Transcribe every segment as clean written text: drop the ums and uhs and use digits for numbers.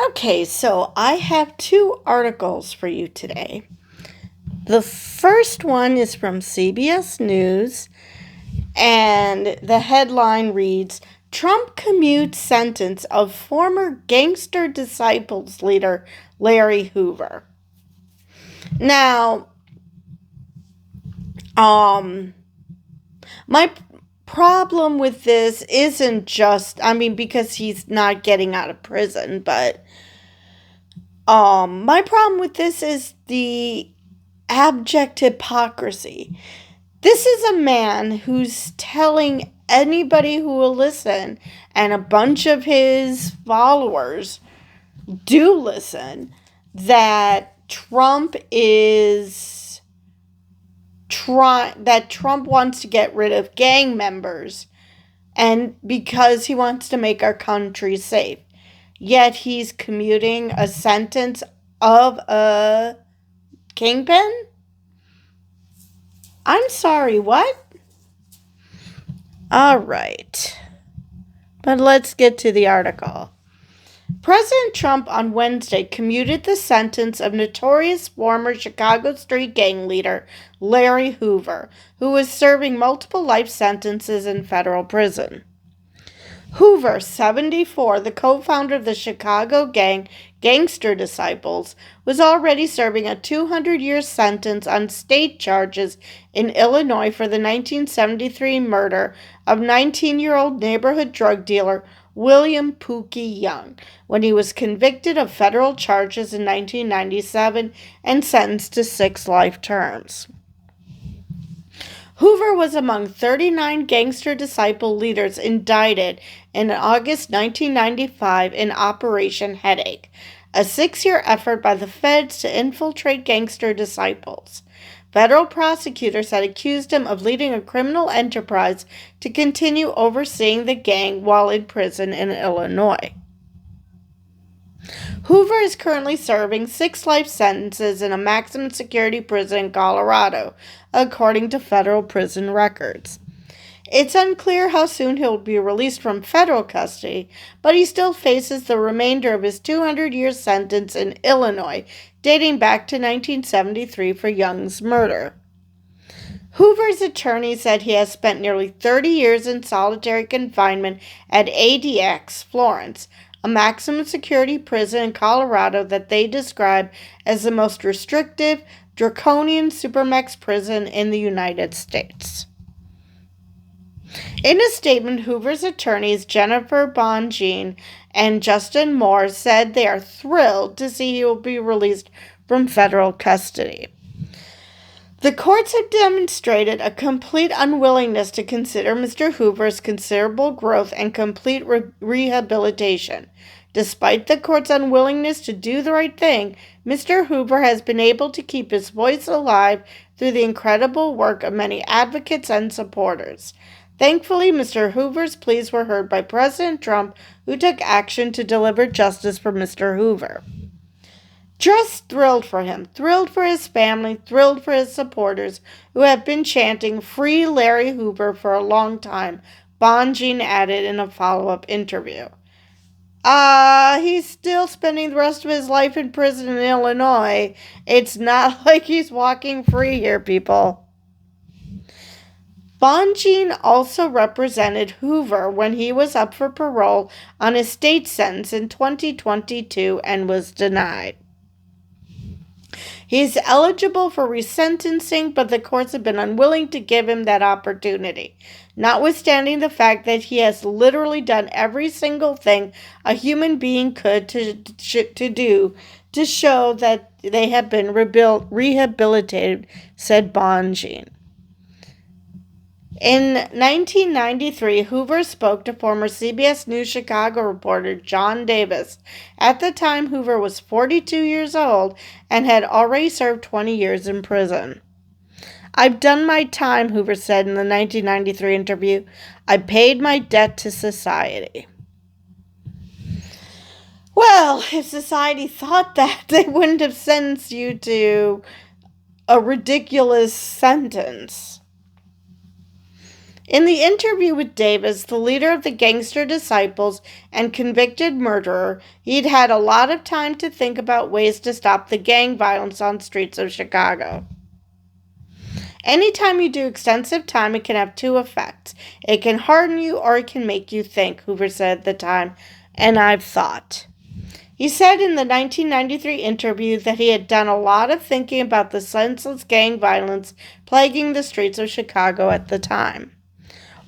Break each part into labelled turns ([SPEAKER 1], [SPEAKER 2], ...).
[SPEAKER 1] Okay, so I have two articles for you today. The first one is from CBS News, and the headline reads Trump commutes sentence of former gangster disciples leader Larry Hoover. Now, my problem with this isn't just, because he's not getting out of prison, but my problem with this is the abject hypocrisy. This is a man who's telling anybody who will listen, and a bunch of his followers do listen, that Trump wants to get rid of gang members, and because he wants to make our country safe. Yet he's commuting a sentence of a kingpin? I'm sorry, what? All right. But let's get to the article. President Trump on Wednesday commuted the sentence of notorious former Chicago street gang leader Larry Hoover, who was serving multiple life sentences in federal prison. Hoover, 74, the co-founder of the Chicago gang Gangster Disciples, was already serving a 200-year sentence on state charges in Illinois for the 1973 murder of 19-year-old neighborhood drug dealer William Pookie Young, when he was convicted of federal charges in 1997 and sentenced to 6 life terms. Hoover was among 39 gangster disciple leaders indicted in August 1995 in Operation Headache, a 6-year effort by the feds to infiltrate gangster disciples. Federal prosecutors had accused him of leading a criminal enterprise to continue overseeing the gang while in prison in Illinois. Hoover is currently serving 6 life sentences in a maximum security prison in Colorado, according to federal prison records. It's unclear how soon he'll be released from federal custody, but he still faces the remainder of his 200-year sentence in Illinois, dating back to 1973 for Young's murder. Hoover's attorney said he has spent nearly 30 years in solitary confinement at ADX Florence, a maximum security prison in Colorado that they describe as the most restrictive, draconian supermax prison in the United States. In a statement, Hoover's attorneys Jennifer Bonjean and Justin Moore said they are thrilled to see he will be released from federal custody. The courts have demonstrated a complete unwillingness to consider Mr. Hoover's considerable growth and complete rehabilitation. Despite the court's unwillingness to do the right thing, Mr. Hoover has been able to keep his voice alive through the incredible work of many advocates and supporters. Thankfully, Mr. Hoover's pleas were heard by President Trump, who took action to deliver justice for Mr. Hoover. Just thrilled for him, thrilled for his family, thrilled for his supporters, who have been chanting "Free Larry Hoover" for a long time, Bonjean added in a follow-up interview. He's still spending the rest of his life in prison in Illinois. It's not like he's walking free here, people. Bonjean also represented Hoover when he was up for parole on his state sentence in 2022 and was denied. He's eligible for resentencing, but the courts have been unwilling to give him that opportunity, notwithstanding the fact that he has literally done every single thing a human being could to do to show that they have been rehabilitated, said Bonjean. In 1993, Hoover spoke to former CBS News Chicago reporter John Davis. At the time, Hoover was 42 years old and had already served 20 years in prison. "I've done my time," Hoover said in the 1993 interview. "I paid my debt to society." Well, if society thought that, they wouldn't have sentenced you to a ridiculous sentence. In the interview with Davis, the leader of the gangster disciples and convicted murderer, he'd had a lot of time to think about ways to stop the gang violence on streets of Chicago. Anytime you do extensive time, it can have two effects. It can harden you or it can make you think, Hoover said at the time, and I've thought. He said in the 1993 interview that he had done a lot of thinking about the senseless gang violence plaguing the streets of Chicago at the time.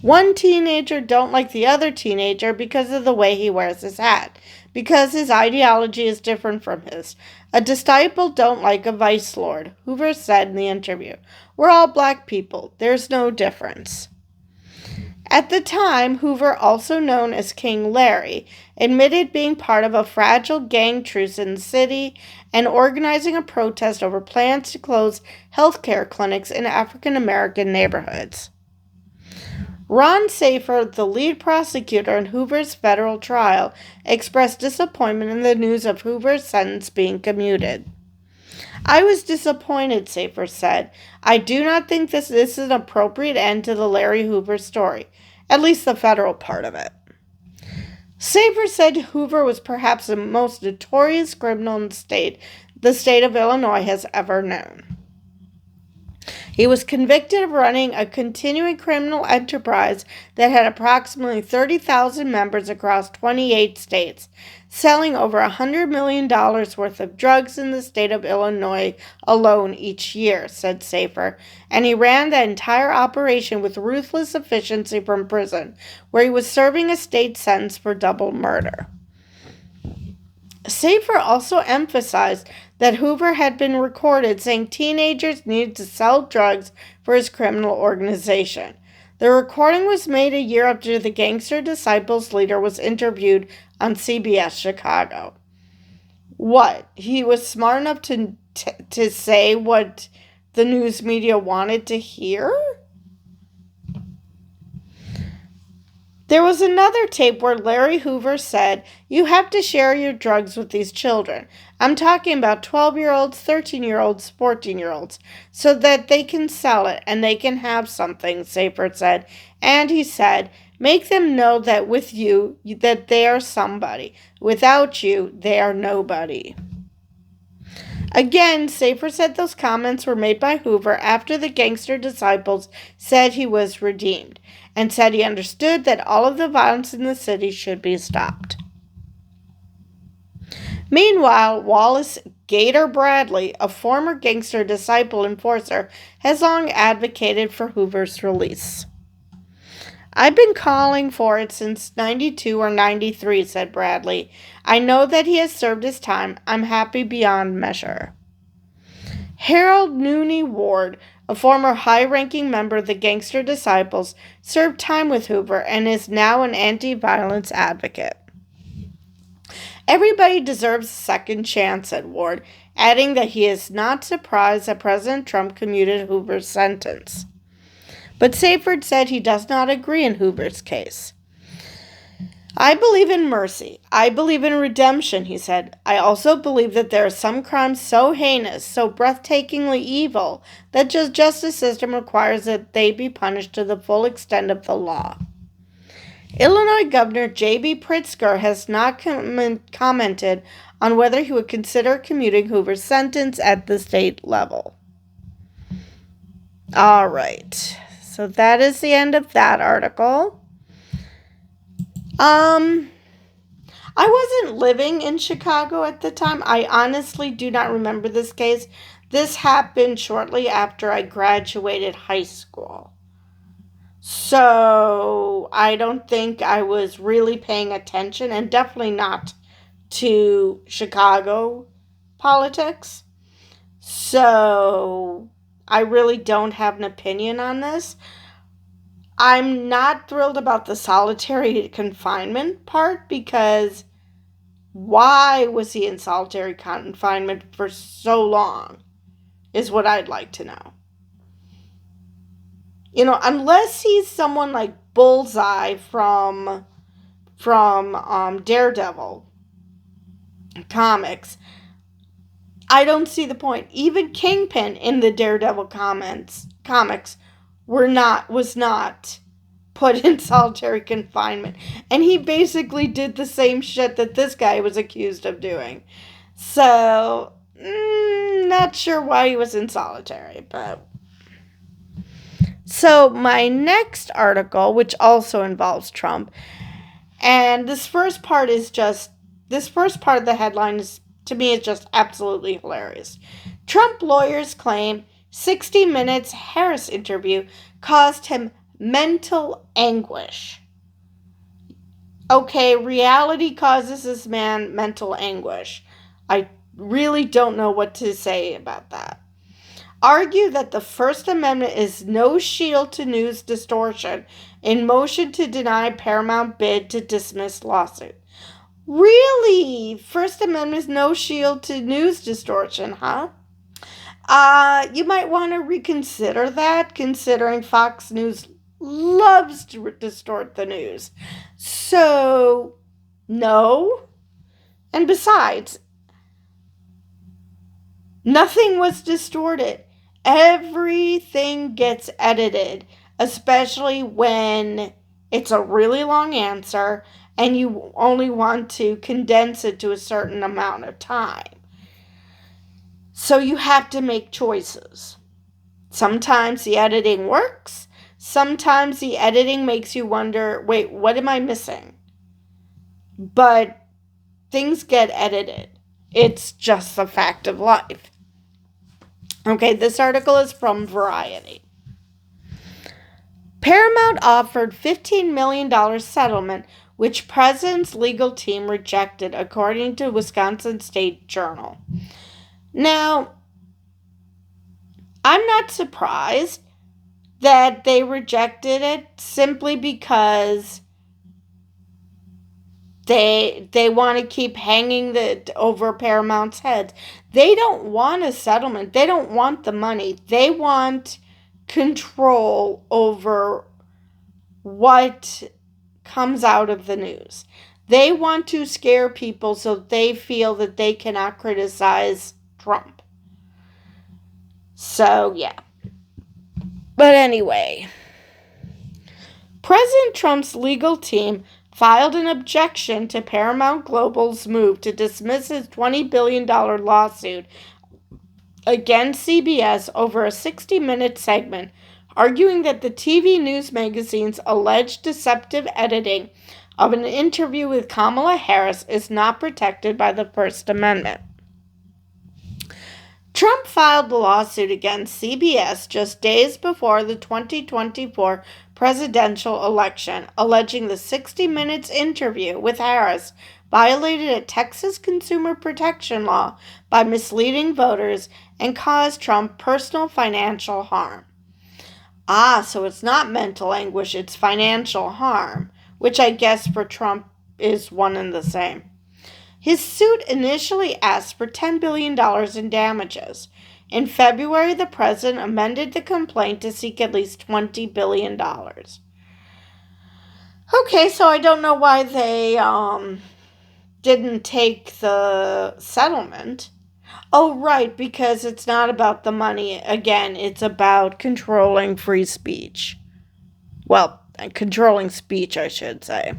[SPEAKER 1] One teenager don't like the other teenager because of the way he wears his hat, because his ideology is different from his. A disciple don't like a vice lord, Hoover said in the interview. We're all black people. There's no difference. At the time, Hoover, also known as King Larry, admitted being part of a fragile gang truce in the city and organizing a protest over plans to close healthcare clinics in African American neighborhoods. Ron Safer, the lead prosecutor in Hoover's federal trial, expressed disappointment in the news of Hoover's sentence being commuted. I was disappointed, Safer said. I do not think this is an appropriate end to the Larry Hoover story, at least the federal part of it. Safer said Hoover was perhaps the most notorious criminal in the state of Illinois has ever known. He was convicted of running a continuing criminal enterprise that had approximately 30,000 members across 28 states, selling over $100 million worth of drugs in the state of Illinois alone each year, said Safer, and he ran the entire operation with ruthless efficiency from prison, where he was serving a state sentence for double murder. Safer also emphasized that Hoover had been recorded saying teenagers needed to sell drugs for his criminal organization. The recording was made a year after the Gangster Disciples leader was interviewed on CBS Chicago. What? He was smart enough to say what the news media wanted to hear? There was another tape where Larry Hoover said, "You have to share your drugs with these children. I'm talking about 12-year-olds, 13-year-olds, 14-year-olds, so that they can sell it and they can have something," Safer said. And he said, "Make them know that with you, that they are somebody. Without you, they are nobody." Again, Safer said those comments were made by Hoover after the Gangster Disciples said he was redeemed, and said he understood that all of the violence in the city should be stopped. Meanwhile, Wallace Gator Bradley, a former Gangster Disciple enforcer, has long advocated for Hoover's release. "I've been calling for it since 92 or 93, said Bradley. "I know that he has served his time. I'm happy beyond measure." Harold Nooney Ward, a former high-ranking member of the Gangster Disciples, served time with Hoover and is now an anti-violence advocate. "Everybody deserves a second chance," said Ward, adding that he is not surprised that President Trump commuted Hoover's sentence. But Saferd said he does not agree in Hoover's case. "I believe in mercy. I believe in redemption," he said. "I also believe that there are some crimes so heinous, so breathtakingly evil, that the justice system requires that they be punished to the full extent of the law." Illinois Governor J.B. Pritzker has not commented on whether he would consider commuting Hoover's sentence at the state level. All right. So that is the end of that article. I wasn't living in Chicago at the time. I honestly do not remember this case. This happened shortly after I graduated high school. So I don't think I was really paying attention, and definitely not to Chicago politics. So I really don't have an opinion on this. I'm not thrilled about the solitary confinement part, because why was he in solitary confinement for so long is what I'd like to know. You know, unless he's someone like Bullseye from Daredevil comics, I don't see the point. Even Kingpin in the Daredevil comics was not put in solitary confinement. And he basically did the same shit that this guy was accused of doing. So, not sure why he was in solitary, but... So, my next article, which also involves Trump, and this first part of the headline is, to me, is just absolutely hilarious. Trump lawyers claim 60 Minutes Harris interview caused him mental anguish. Okay, reality causes this man mental anguish. I really don't know what to say about that. Argue that the First Amendment is no shield to news distortion in motion to deny Paramount bid to dismiss lawsuit. Really? First Amendment is no shield to news distortion, huh? You might want to reconsider that, considering Fox News loves to distort the news. So, no. And besides, nothing was distorted. Everything gets edited, especially when it's a really long answer and you only want to condense it to a certain amount of time. So you have to make choices. Sometimes the editing works. Sometimes the editing makes you wonder, wait, what am I missing? But things get edited. It's just a fact of life. Okay, this article is from Variety. Paramount offered $15 million settlement, which president's legal team rejected, according to Wisconsin State Journal. Now, I'm not surprised that they rejected it simply because they want to keep hanging over Paramount's heads. They don't want a settlement. They don't want the money. They want control over what comes out of the news. They want to scare people so they feel that they cannot criticize Trump. So, yeah. But anyway, President Trump's legal team filed an objection to Paramount Global's move to dismiss his $20 billion lawsuit against CBS over a 60-minute segment, arguing that the TV news magazine's alleged deceptive editing of an interview with Kamala Harris is not protected by the First Amendment. Trump filed the lawsuit against CBS just days before the 2024 presidential election, alleging the 60 Minutes interview with Harris violated a Texas consumer protection law by misleading voters and caused Trump personal financial harm. So it's not mental anguish, it's financial harm, which I guess for Trump is one and the same. His suit initially asked for $10 billion in damages. In February, the president amended the complaint to seek at least $20 billion. Okay, so I don't know why they didn't take the settlement. Oh, right, because it's not about the money. Again, it's about controlling free speech. Well, controlling speech, I should say.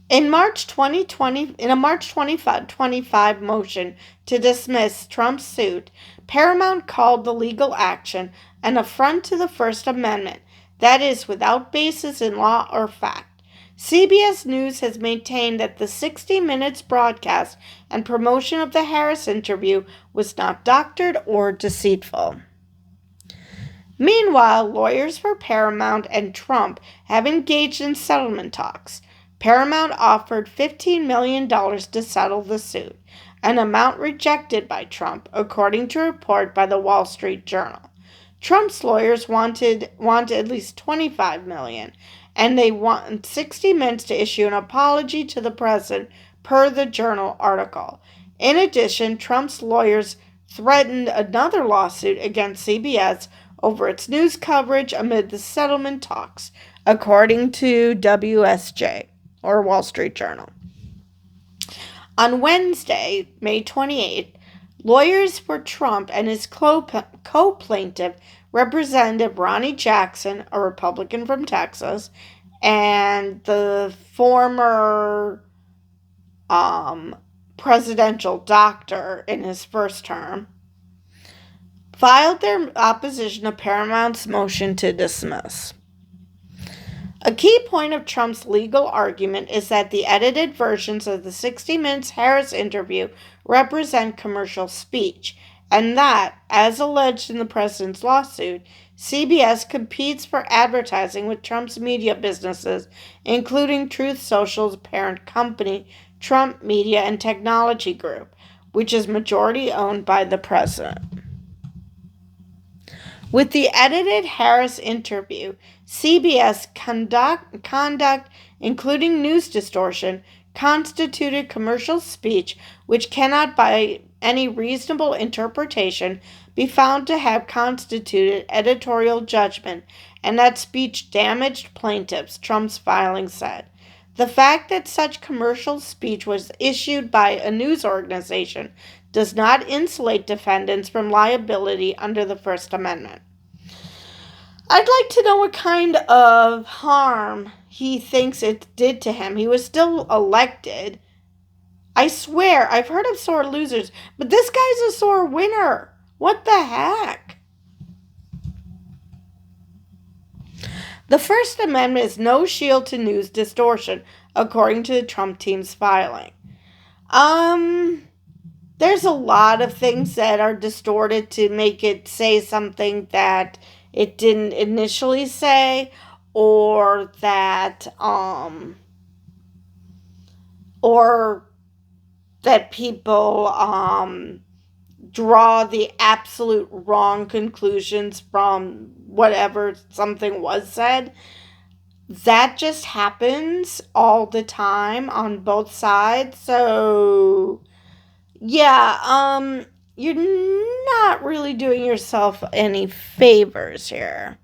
[SPEAKER 1] In a March 25 motion to dismiss Trump's suit, Paramount called the legal action an affront to the First Amendment, that is, without basis in law or fact. CBS News has maintained that the 60 Minutes broadcast and promotion of the Harris interview was not doctored or deceitful. Meanwhile, lawyers for Paramount and Trump have engaged in settlement talks. Paramount offered $15 million to settle the suit, an amount rejected by Trump, according to a report by the Wall Street Journal. Trump's lawyers want at least $25 million, and they want 60 Minutes to issue an apology to the president, per the Journal article. In addition, Trump's lawyers threatened another lawsuit against CBS over its news coverage amid the settlement talks, according to WSJ, or Wall Street Journal. On Wednesday, May 28th, lawyers for Trump and his co-plaintiff Representative Ronnie Jackson, a Republican from Texas, and the former presidential doctor in his first term, filed their opposition to Paramount's motion to dismiss. A key point of Trump's legal argument is that the edited versions of the 60 Minutes Harris interview represent commercial speech, and that, as alleged in the president's lawsuit, CBS competes for advertising with Trump's media businesses, including Truth Social's parent company, Trump Media and Technology Group, which is majority owned by the president. With the edited Harris interview, CBS conduct, including news distortion, constituted commercial speech which cannot, by any reasonable interpretation, be found to have constituted editorial judgment, and that speech damaged plaintiffs, Trump's filing said. The fact that such commercial speech was issued by a news organization does not insulate defendants from liability under the First Amendment. I'd like to know what kind of harm he thinks it did to him. He was still elected. I swear, I've heard of sore losers, but this guy's a sore winner. What the heck? The First Amendment is no shield to news distortion, according to the Trump team's filing. There's a lot of things that are distorted to make it say something that it didn't initially say, or that people draw the absolute wrong conclusions from whatever something was said. That just happens all the time on both sides. So yeah, you're not really doing yourself any favors here.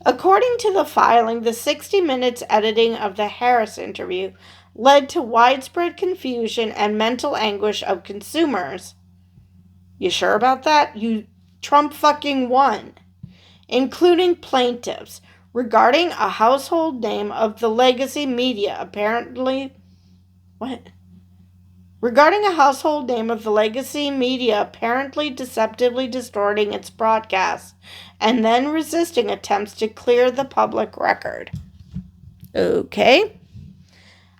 [SPEAKER 1] According to the filing, the 60 Minutes editing of the Harris interview led to widespread confusion and mental anguish of consumers. You sure about that? Trump fucking won. Including plaintiffs, regarding a household name of the legacy media apparently deceptively distorting its broadcasts and then resisting attempts to clear the public record. Okay.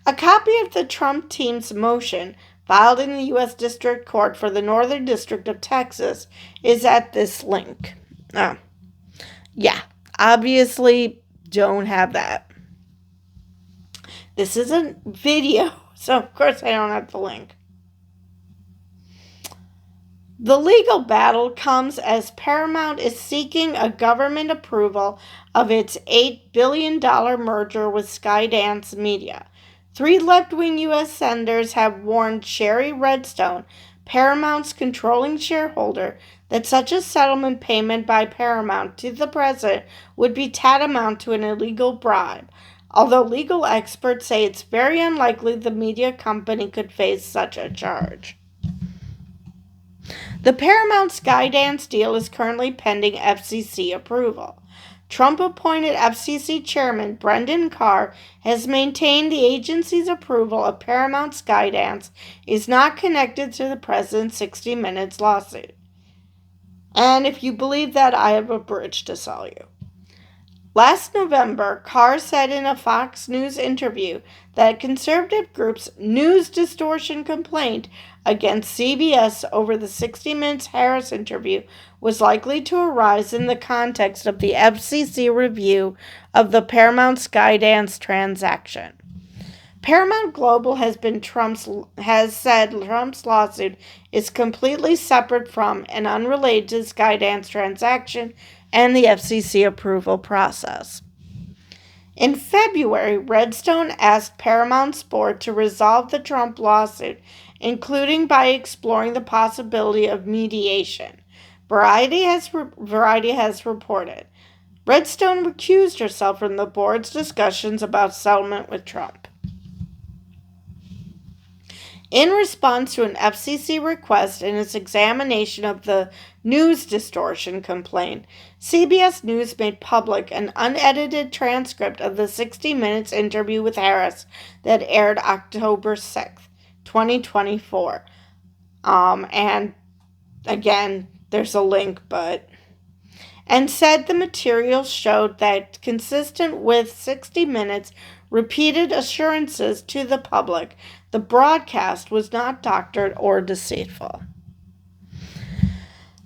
[SPEAKER 1] A copy of the Trump team's motion, filed in the U.S. District Court for the Northern District of Texas, is at this link. Yeah, obviously don't have that. This isn't video, so of course I don't have the link. The legal battle comes as Paramount is seeking a government approval of its $8 billion merger with Skydance Media. 3 left-wing U.S. senators have warned Sherry Redstone, Paramount's controlling shareholder, that such a settlement payment by Paramount to the president would be tantamount to an illegal bribe, although legal experts say it's very unlikely the media company could face such a charge. The Paramount Skydance deal is currently pending FCC approval. Trump-appointed FCC Chairman Brendan Carr has maintained the agency's approval of Paramount Skydance is not connected to the president's 60 Minutes lawsuit. And if you believe that, I have a bridge to sell you. Last November, Carr said in a Fox News interview that conservative groups' news distortion complaint against CBS over the 60 Minutes Harris interview was likely to arise in the context of the FCC review of the Paramount Skydance transaction. Paramount Global has said Trump's lawsuit is completely separate from and unrelated to the Skydance transaction and the FCC approval process. In February, Redstone asked Paramount's board to resolve the Trump lawsuit, including by exploring the possibility of mediation. Variety has reported. Redstone recused herself from the board's discussions about settlement with Trump. In response to an FCC request in its examination of the news distortion complaint, CBS News made public an unedited transcript of the 60 Minutes interview with Harris that aired October 6th, 2024. And again, there's a link, and said the material showed that, consistent with 60 Minutes' repeated assurances to the public, the broadcast was not doctored or deceitful.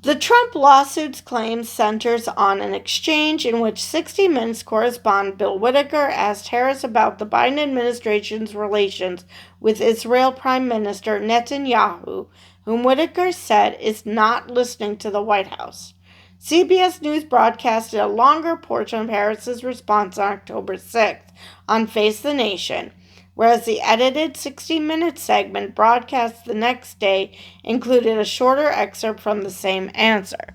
[SPEAKER 1] The Trump lawsuit's claim centers on an exchange in which 60 Minutes correspondent Bill Whitaker asked Harris about the Biden administration's relations with Israel Prime Minister Netanyahu, whom Whitaker said is not listening to the White House. CBS News broadcasted a longer portion of Harris's response on October 6th on Face the Nation, whereas the edited 60-minute segment broadcast the next day included a shorter excerpt from the same answer.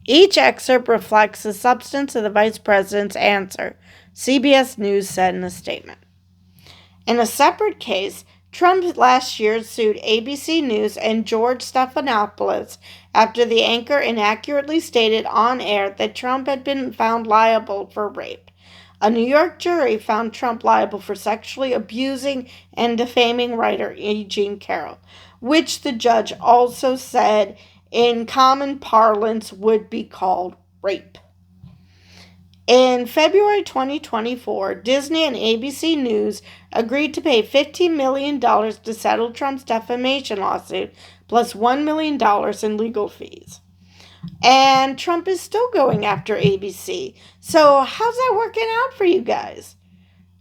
[SPEAKER 1] Each excerpt reflects the substance of the vice president's answer, CBS News said in a statement. In a separate case, Trump last year sued ABC News and George Stephanopoulos after the anchor inaccurately stated on air that Trump had been found liable for rape. A New York jury found Trump liable for sexually abusing and defaming writer E. Jean Carroll, which the judge also said in common parlance would be called rape. In February 2024, Disney and ABC News agreed to pay $15 million to settle Trump's defamation lawsuit, plus $1 million in legal fees. And Trump is still going after ABC. So how's that working out for you guys?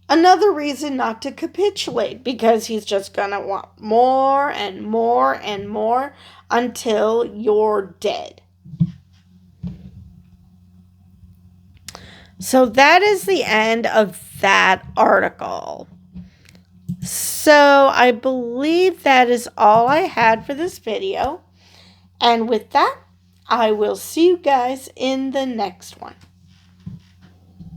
[SPEAKER 1] Another reason not to capitulate, because he's just going to want more and more and more until you're dead. So that is the end of that article. So I believe that is all I had for this video. And with that, I will see you guys in the next one.